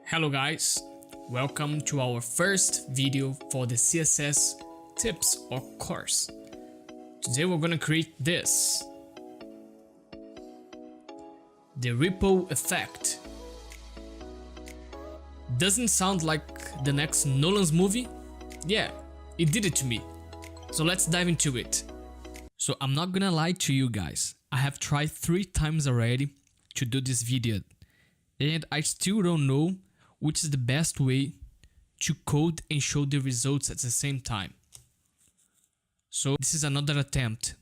Hello guys, welcome to our first video for the CSS tips or course. Today we're gonna create this. The ripple effect. Doesn't sound like the next Nolan's movie? Yeah, it did it to me. So let's dive into it. So I'm not gonna lie to you guys, I have tried 3 times already to do this video and I still don't know which is the best way to code and show the results at the same time. So this is another attempt.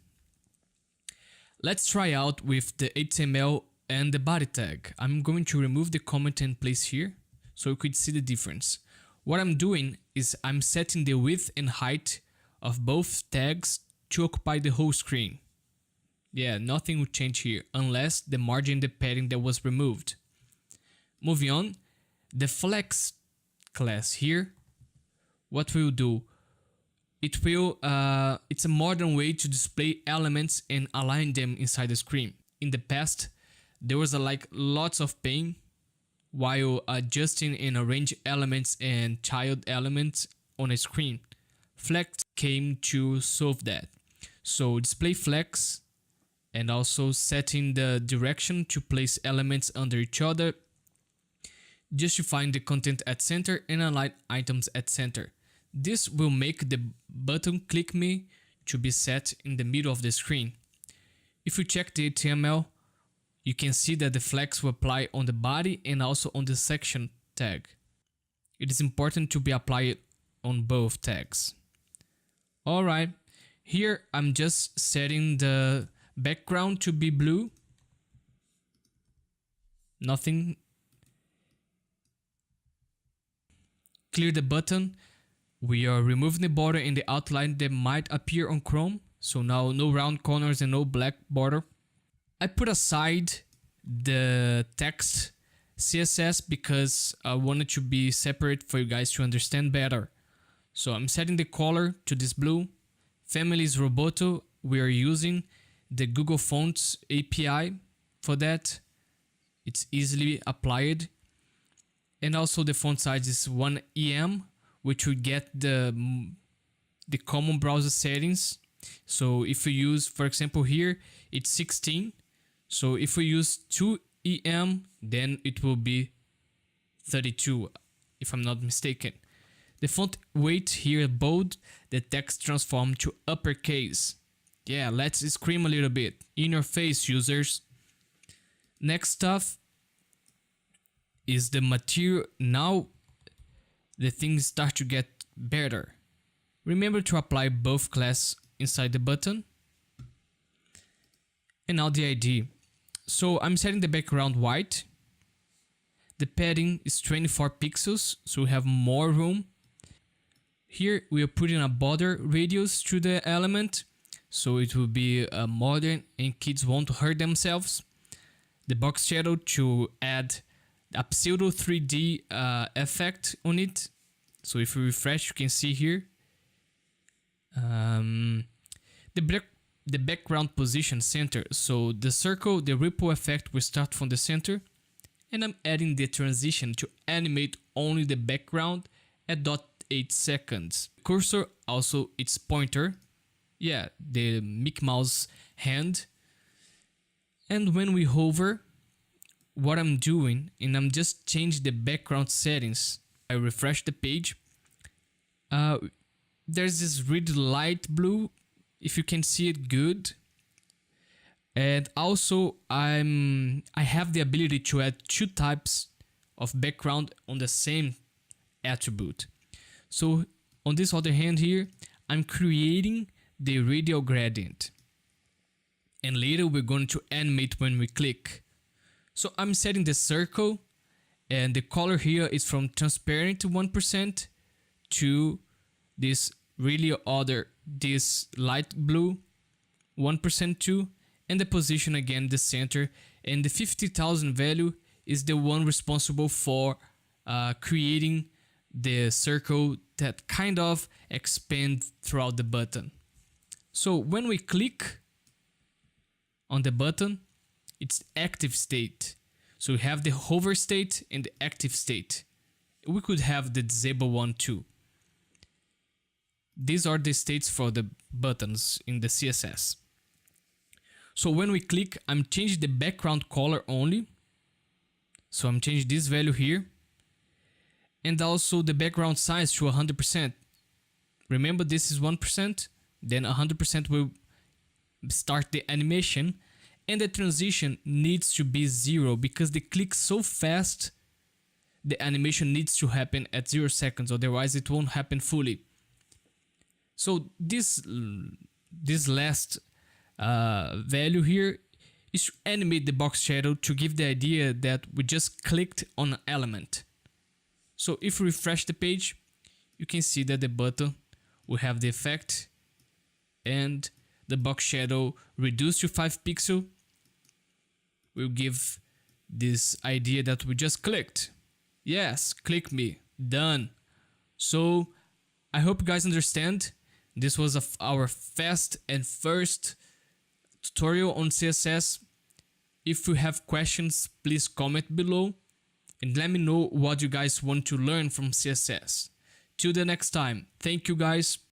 Let's try out with the HTML and the body tag. I'm going to remove the comment and place here so you could see the difference. What I'm doing is I'm setting the width and height of both tags to occupy the whole screen. Yeah, nothing will change here unless the margin, the padding that was removed. Moving on, the flex class here, what we'll do, it's a modern way to display elements and align them inside the screen. In the past, there was lots of pain while adjusting and arrange elements and child elements on a screen. Flex came to solve that. So display flex and also setting the direction to place elements under each other, justifying the content at center and align items at center. This will make the button click me to be set in the middle of the screen. If you check the HTML, you can see that the flex will apply on the body and also on the section tag. It is important to be applied on both tags. Alright, here I'm just setting the background to be blue. Nothing. Clear the button. We are removing the border and the outline that might appear on Chrome. So now no round corners and no black border. I put aside the text CSS because I wanted to be separate for you guys to understand better. So I'm setting the color to this blue. Family is Roboto. We are using the Google Fonts API for that. It's easily applied. And also the font size is 1 EM, which will get the common browser settings. So if we use, for example here, it's 16. So if we use 2 EM, then it will be 32, if I'm not mistaken. The font weight here bold, the text transform to uppercase. Yeah, let's scream a little bit. In your face, users. Next stuff is the material. Now the things start to get better. Remember to apply both class inside the button. And now the ID. So I'm setting the background white. The padding is 24 pixels, so we have more room. Here we are putting a border radius to the element, so it will be modern and kids won't hurt themselves. The box shadow to add a pseudo 3D effect on it. So if we refresh, you can see here. The background position center. So the circle, the ripple effect will start from the center. And I'm adding the transition to animate only the background at 0.8 seconds. Cursor, also its pointer. Yeah, the Mickey Mouse hand. And when we hover, what I'm doing, and I'm just changing the background settings. I refresh the page. There's this really light blue, if you can see it good. And also I have the ability to add 2 types of background on the same attribute. So on this other hand here, I'm creating the radial gradient. And later we're going to animate when we click. So I'm setting the circle, and the color here is from transparent to 1% to this this light blue 1% too, and the position again the center, and the 50,000 value is the one responsible for creating the circle that kind of expand throughout the button. So when we click on the button, it's active state. So we have the hover state and the active state. we could have the disable one too. These are the states for the buttons in the CSS. So when we click, I'm changing the background color only. So I'm changing this value here. And also the background size to 100%. Remember, this is 1%, then 100% will start the animation. And the transition needs to be 0 because they click so fast, the animation needs to happen at 0 seconds, otherwise it won't happen fully. So this last value here is to animate the box shadow to give the idea that we just clicked on an element. So if we refresh the page, you can see that the button will have the effect and the box shadow reduced to 5 pixels will give this idea that we just clicked. Yes, click me, done. So I hope you guys understand. This was our fast and first tutorial on CSS. If you have questions, please comment below and let me know what you guys want to learn from CSS. Till the next time, thank you guys.